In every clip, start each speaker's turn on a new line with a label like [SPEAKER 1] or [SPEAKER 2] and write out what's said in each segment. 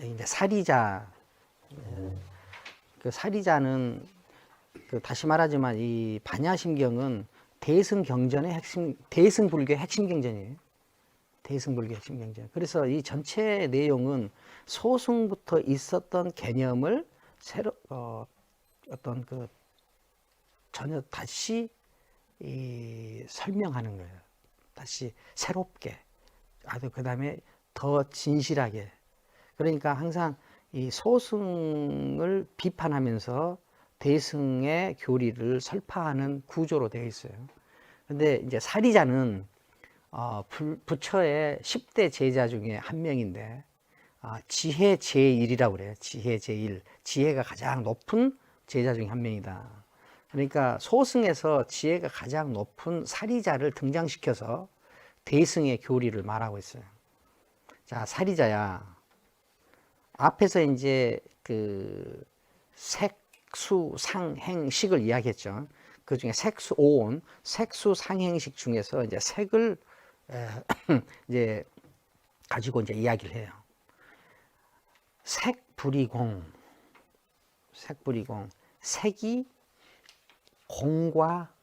[SPEAKER 1] 이제 사리자, 그 사리자는 다시 말하지만 이 반야심경은 대승경전의 핵심, 대승불교의 핵심 경전이에요. 대승불교 핵심 경전. 그래서 이 전체 내용은 소승부터 있었던 개념을 새로 어떤 전혀 다시 설명하는 거예요. 다시 새롭게. 아주 그 다음에 더 진실하게. 그러니까 항상 이 소승을 비판하면서 대승의 교리를 설파하는 구조로 되어 있어요. 근데 이제 사리자는 부처의 10대 제자 중에 한 명인데, 지혜 제1이라고 그래요. 지혜 제1. 지혜가 가장 높은 제자 중에 한 명이다. 그러니까 소승에서 지혜가 가장 높은 사리자를 등장시켜서 대승의 교리를 말하고 있어요. 자, 사리자야. 앞에서 이제 색수, 상, 행, 식을 이야기했죠. 그 중에 색수, 오온, 색수, 상행식 중에서 이제 색을 이제 가지고 이제 이야기를 해요. 색불이공, 색불이공, 색이 공과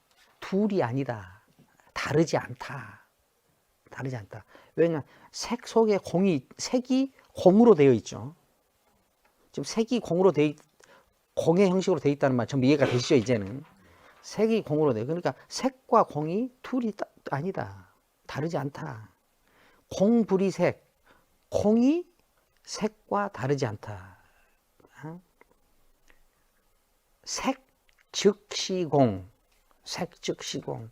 [SPEAKER 1] 둘이 아니다. 다르지 않다. 다르지 않다. 왜냐하면 색 속에 색이 공으로 되어 있죠. 지금 색이 공으로 공의 형식으로 되어 있다는 말 전부 이해가 되시죠, 이제는? 색이 공으로 되어. 그러니까 색과 공이 둘이 아니다. 다르지 않다. 공불이색, 공이 색과 다르지 않다. 색 즉시공, 색 즉시공.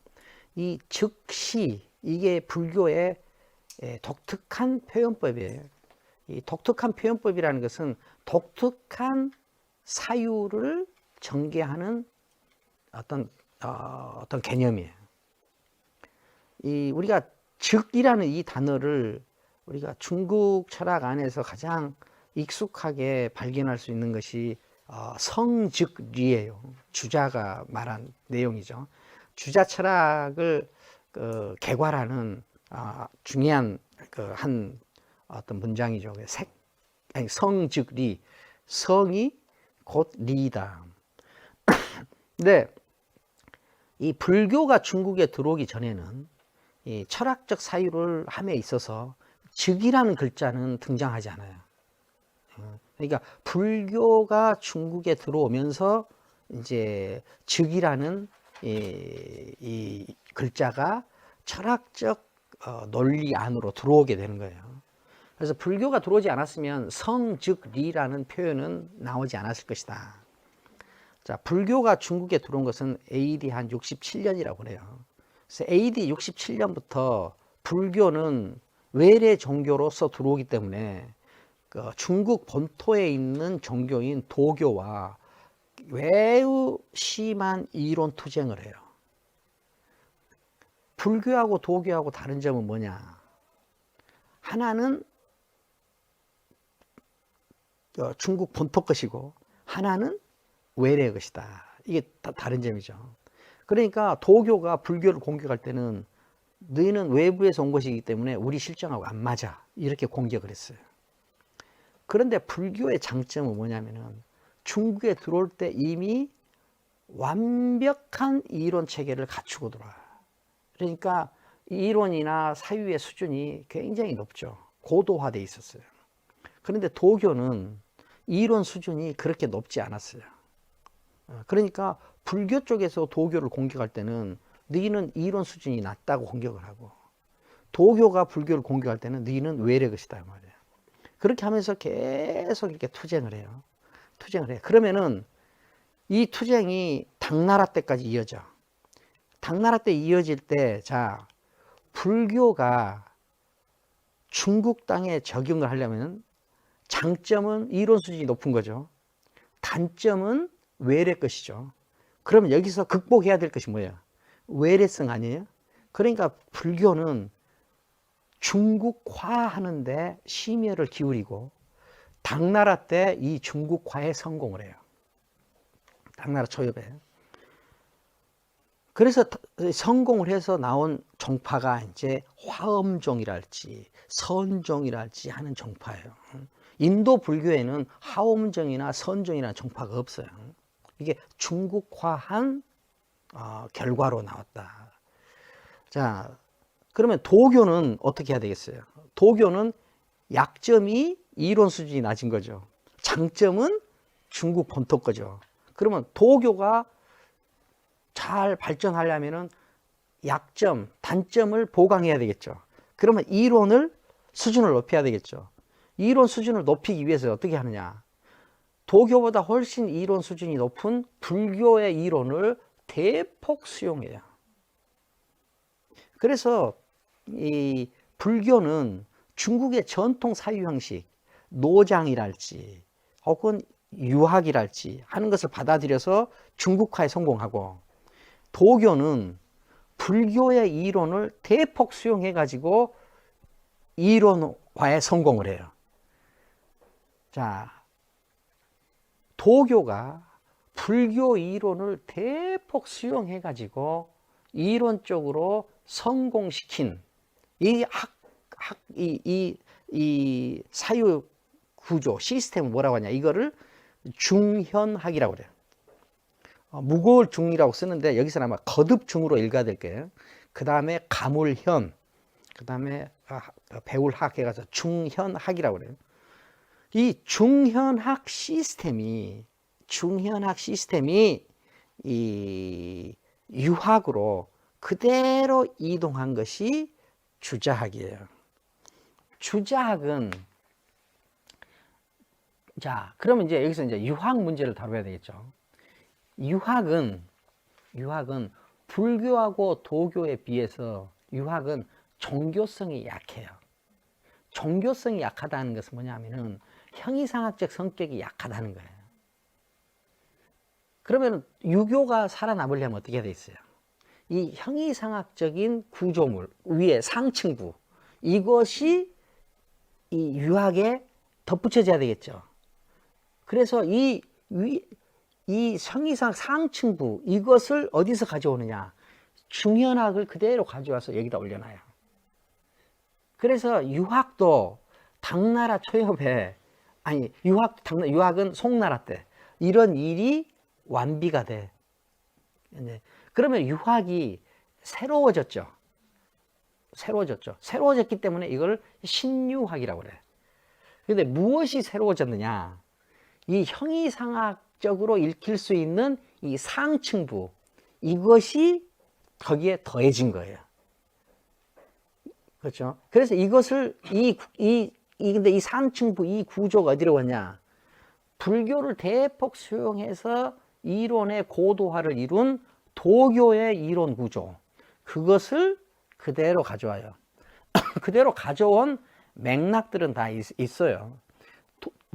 [SPEAKER 1] 이 즉시, 이게 불교의 독특한 표현법이에요. 이 독특한 표현법이라는 것은 독특한 사유를 전개하는 어떤 개념이에요. 우리가 즉이라는 이 단어를 우리가 중국 철학 안에서 가장 익숙하게 발견할 수 있는 것이 성즉리예요. 주자가 말한 내용이죠. 주자 철학을 개괄하는 중요한 한 어떤 문장이죠. 성즉리, 성이 곧 리다. 근데 이 불교가 중국에 들어오기 전에는 이 철학적 사유를 함에 있어서 즉이라는 글자는 등장하지 않아요. 그러니까 불교가 중국에 들어오면서 이제 즉이라는 이 글자가 철학적 논리 안으로 들어오게 되는 거예요. 그래서 불교가 들어오지 않았으면 성즉리라는 표현은 나오지 않았을 것이다. 자, 불교가 중국에 들어온 것은 AD 한 67년이라고 그래요. 그래서 AD 67년부터 불교는 외래 종교로서 들어오기 때문에 중국 본토에 있는 종교인 도교와 매우 심한 이론 투쟁을 해요. 불교하고 도교하고 다른 점은 뭐냐? 하나는 중국 본토 것이고 하나는 외래의 것이다. 이게 다른 점이죠. 그러니까 도교가 불교를 공격할 때는 너희는 외부에서 온 것이기 때문에 우리 실정하고 안 맞아. 이렇게 공격을 했어요. 그런데 불교의 장점은 뭐냐면은 중국에 들어올 때 이미 완벽한 이론 체계를 갖추고 들어와요. 그러니까 이론이나 사유의 수준이 굉장히 높죠. 고도화되어 있었어요. 그런데 도교는 이론 수준이 그렇게 높지 않았어요. 그러니까 불교 쪽에서 도교를 공격할 때는 너희는 이론 수준이 낮다고 공격을 하고, 도교가 불교를 공격할 때는 너희는 외래 것이다 말이에요. 그렇게 하면서 계속 이렇게 투쟁을 해요. 투쟁을 해요. 그러면은 이 투쟁이 당나라 때까지 이어져. 당나라 때 이어질 때, 자, 불교가 중국 땅에 적용을 하려면 장점은 이론 수준이 높은 거죠. 단점은 외래 것이죠. 그러면 여기서 극복해야 될 것이 뭐예요? 외래성 아니에요? 그러니까 불교는 중국화 하는데 심혈을 기울이고 당나라 때 이 중국화에 성공을 해요. 당나라 초엽에. 그래서 성공을 해서 나온 종파가 이제 화엄종이랄지 선종이랄지 하는 종파예요. 인도 불교에는 하옴정이나 선정이나 정파가 없어요. 이게 중국화한 결과로 나왔다. 자, 그러면 도교는 어떻게 해야 되겠어요? 도교는 약점이 이론 수준이 낮은 거죠. 장점은 중국 본토 거죠. 그러면 도교가 잘 발전하려면은 약점, 단점을 보강해야 되겠죠. 그러면 이론을 수준을 높여야 되겠죠. 이론 수준을 높이기 위해서 어떻게 하느냐? 도교보다 훨씬 이론 수준이 높은 불교의 이론을 대폭 수용해요. 그래서 이 불교는 중국의 전통 사유 형식, 노장이랄지 혹은 유학이랄지 하는 것을 받아들여서 중국화에 성공하고, 도교는 불교의 이론을 대폭 수용해 가지고 이론화에 성공을 해요. 자, 도교가 불교 이론을 대폭 수용해 가지고 이론적으로 성공시킨 이 사유 구조 시스템을 뭐라고 하냐, 이거를 중현학이라고 그래요. 무거울 중이라고 쓰는데 여기서는 아마 거듭중으로 읽어야 될 거예요. 그 다음에 가물현, 그 다음에 배울학 해가지고 중현학이라고 그래요. 이 중현학 시스템이 이 유학으로 그대로 이동한 것이 주자학이에요. 주자학은, 자, 그러면 이제 여기서 이제 유학 문제를 다뤄야 되겠죠. 유학은 불교하고 도교에 비해서 유학은 종교성이 약해요. 종교성이 약하다는 것은 뭐냐면은 형이상학적 성격이 약하다는 거예요. 그러면 유교가 살아남으려면 어떻게 돼 있어요? 이 형이상학적인 구조물 위에 상층부, 이것이 이 유학에 덧붙여져야 되겠죠. 그래서 이 형이상 상층부, 이것을 어디서 가져오느냐? 중현학을 그대로 가져와서 여기다 올려놔요. 그래서 유학도 당나라 초엽에, 아니 유학은 송나라 때 이런 일이 완비가 돼. 그러면 유학이 새로워졌죠. 새로워졌기 때문에 이걸 신유학이라고 그래. 근데 무엇이 새로워졌느냐? 이 형이상학적으로 읽힐 수 있는 이 상층부, 이것이 거기에 더해진 거예요. 그렇죠? 그래서 이것을 근데 이 상층부, 이 구조가 어디로 갔냐? 불교를 대폭 수용해서 이론의 고도화를 이룬 도교의 이론 구조, 그것을 그대로 가져와요. 그대로 가져온 맥락들은 다 있어요.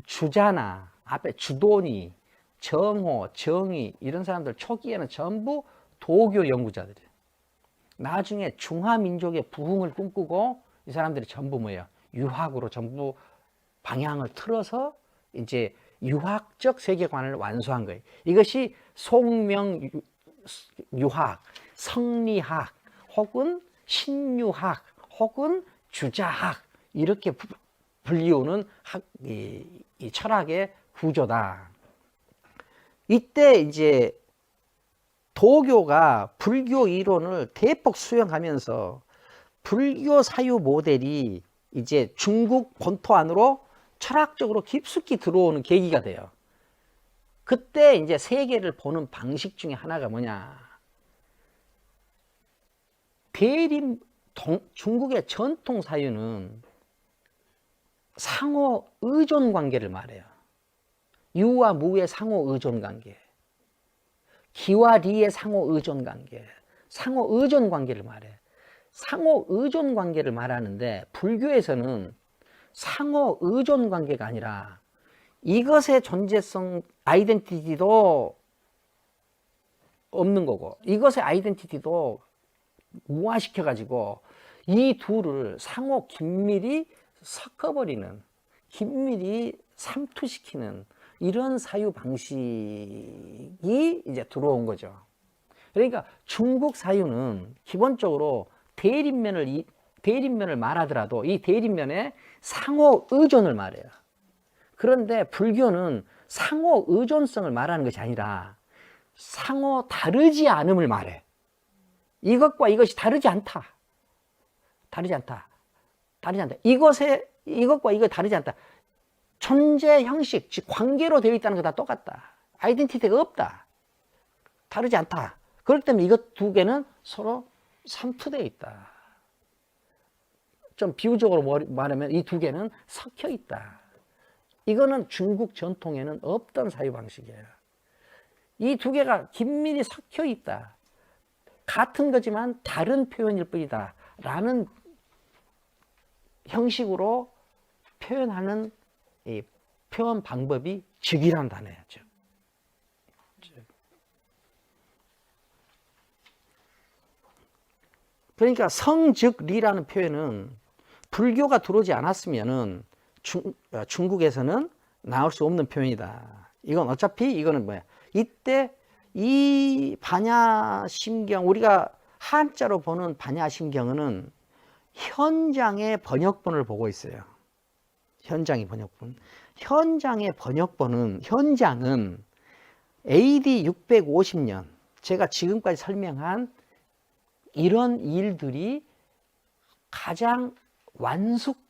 [SPEAKER 1] 주자나 앞에 주도니, 정호, 정의, 이런 사람들 초기에는 전부 도교 연구자들이에요. 나중에 중화민족의 부흥을 꿈꾸고 이 사람들이 전부 뭐예요? 유학으로 전부 방향을 틀어서 이제 유학적 세계관을 완수한 거예요. 이것이 송명 유학, 성리학, 혹은 신유학, 혹은 주자학, 이렇게 불리우는 이 철학의 구조다. 이때 이제 도교가 불교 이론을 대폭 수용하면서 불교 사유 모델이 이제 중국 본토 안으로 철학적으로 깊숙이 들어오는 계기가 돼요. 그때 이제 세계를 보는 방식 중에 하나가 뭐냐? 중국의 전통 사유는 상호 의존 관계를 말해요. 유와 무의 상호 의존 관계, 기와 리의 상호 의존 관계, 상호 의존 관계를 말해. 상호 의존 관계를 말하는데 불교에서는 상호 의존 관계가 아니라 이것의 존재성, 아이덴티티도 없는 거고, 이것의 아이덴티티도 무화시켜 가지고 이 둘을 상호 긴밀히 섞어버리는, 긴밀히 삼투시키는 이런 사유 방식이 이제 들어온 거죠. 그러니까 중국 사유는 기본적으로 대립면을 말하더라도 이 대립면에 상호 의존을 말해요. 그런데 불교는 상호 의존성을 말하는 것이 아니라 상호 다르지 않음을 말해. 이것과 이것이 다르지 않다. 다르지 않다. 다르지 않다. 이것과 이거 다르지 않다. 존재 형식, 즉 관계로 되어 있다는 거 다 똑같다. 아이덴티티가 없다. 다르지 않다. 그렇기 때문에 이것 두 개는 서로 삼투되어 있다. 좀 비유적으로 말하면 이 두 개는 섞여 있다. 이거는 중국 전통에는 없던 사유 방식이에요. 이 두 개가 긴밀히 섞여 있다. 같은 거지만 다른 표현일 뿐이다. 라는 형식으로 표현하는 이 표현 방법이 즉이라는 단어예요. 즉. 그러니까 성즉리라는 표현은 불교가 들어오지 않았으면은 중국에서는 나올 수 없는 표현이다. 이건 어차피 이거는 뭐야? 이때 이 반야심경, 우리가 한자로 보는 반야심경은 현장의 번역본을 보고 있어요. 현장의 번역본. 현장의 번역본은, 현장은 AD 650년, 제가 지금까지 설명한 이런 일들이 가장 완숙된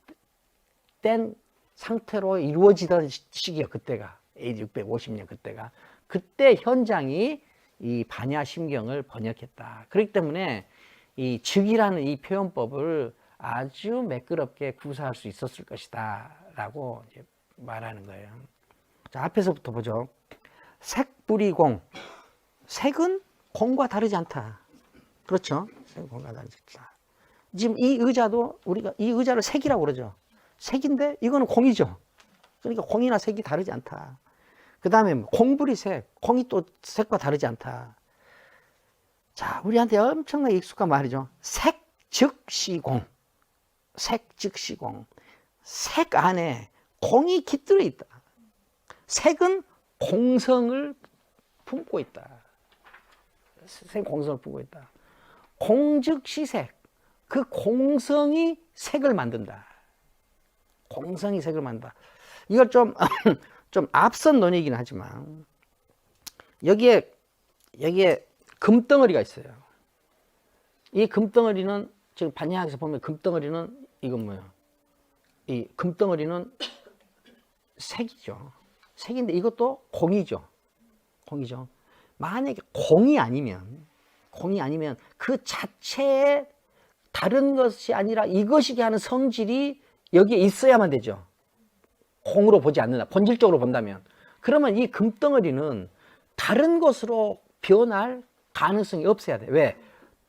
[SPEAKER 1] 상태로 이루어지던 시기야, 그때가. AD 650년 그때가. 그때 현장이 이 반야심경을 번역했다. 그렇기 때문에 이 즉이라는 이 표현법을 아주 매끄럽게 구사할 수 있었을 것이다 라고 이제 말하는 거예요. 자, 앞에서부터 보죠. 색불이공. 색은 공과 다르지 않다. 그렇죠? 색은 공과 다르지 않다. 지금 이 의자도 우리가 이 의자를 색이라고 그러죠. 색인데 이거는 공이죠. 그러니까 공이나 색이 다르지 않다. 그 다음에 공불이색. 공이 또 색과 다르지 않다. 자, 우리한테 엄청나게 익숙한 말이죠. 색 즉시 공. 색 즉시 공. 색 안에 공이 깃들어 있다. 색은 공성을 품고 있다. 색 공성을 품고 있다. 공 즉시 색. 그 공성이 색을 만든다. 공성이 색을 만든다. 이걸 좀 앞선 논의이긴 하지만 여기에 금덩어리가 있어요. 이 금덩어리는 지금 반야학에서 보면 금덩어리는 이건 뭐예요? 이 금덩어리는 색이죠. 색인데 이것도 공이죠. 공이죠. 만약에 공이 아니면 그 자체에 다른 것이 아니라 이것이게 하는 성질이 여기에 있어야만 되죠. 공으로 보지 않는다. 본질적으로 본다면. 그러면 이 금덩어리는 다른 것으로 변할 가능성이 없어야 돼. 왜?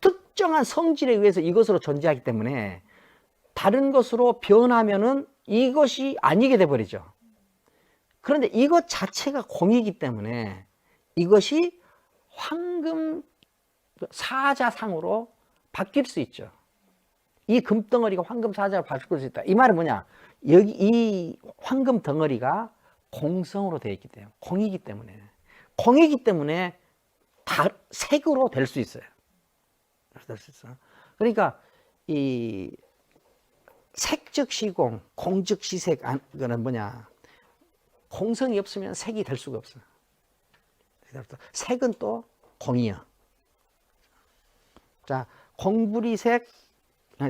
[SPEAKER 1] 특정한 성질에 의해서 이것으로 존재하기 때문에 다른 것으로 변하면은 이것이 아니게 돼버리죠. 그런데 이것 자체가 공이기 때문에 이것이 황금 사자상으로 바뀔 수 있죠. 이 금덩어리가 황금 사자로 바뀔 수 있다. 이 말은 뭐냐? 여기 이 황금 덩어리가 공성으로 되어 있기 때문에, 공이기 때문에 다 색으로 될 수 있어요. 그러니까 이 색즉시공, 공즉시색, 이거는 뭐냐? 공성이 없으면 색이 될 수가 없어요. 색은 또 공이야. 자, 공불이색,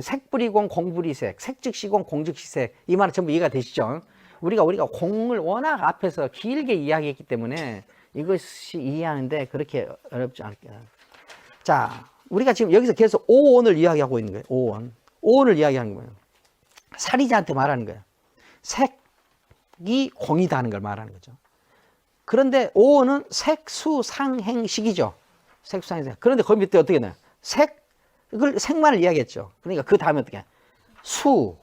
[SPEAKER 1] 색불이공, 공불이색, 색즉시공, 공즉시색. 이 말은 전부 이해가 되시죠? 우리가 공을 워낙 앞에서 길게 이야기했기 때문에 이것이 이해하는데 그렇게 어렵지 않게. 자, 우리가 지금 여기서 계속 오온을 이야기하고 있는 거예요. 오온을 이야기하는 거예요. 사리자한테 말하는 거예요. 색이 공이다 하는 걸 말하는 거죠. 그런데 오온은 색수상행식이죠. 색수상행식. 그런데 거기 밑에 어떻게 나요? 그걸 색만을 이야기했죠. 그러니까 그 다음에 어떻게 해요? 수,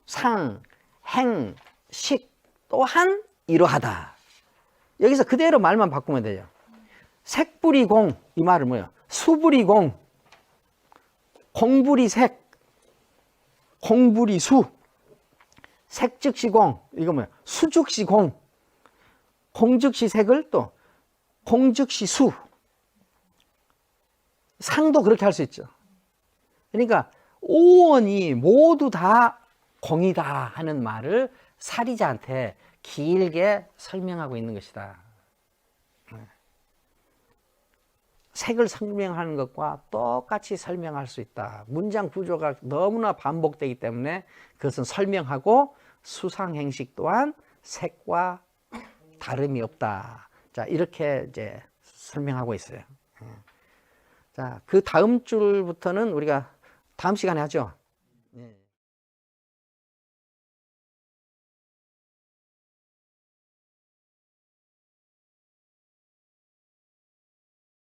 [SPEAKER 1] 상, 행, 식 또한 이러하다. 여기서 그대로 말만 바꾸면 돼요. 색불이공, 이 말은 뭐예요? 수불이공, 공불이색, 공불이수, 색즉시공, 이거 뭐예요? 수즉시공, 공즉시색을 또 공즉시수, 상도 그렇게 할 수 있죠. 그러니까 오원이 모두 다 공이다 하는 말을 사리자한테 길게 설명하고 있는 것이다. 색을 설명하는 것과 똑같이 설명할 수 있다. 문장 구조가 너무나 반복되기 때문에 그것은 설명하고 수상행식 또한 색과 다름이 없다. 자, 이렇게 이제 설명하고 있어요. 자, 그 다음 줄부터는 우리가 다음 시간에 하죠.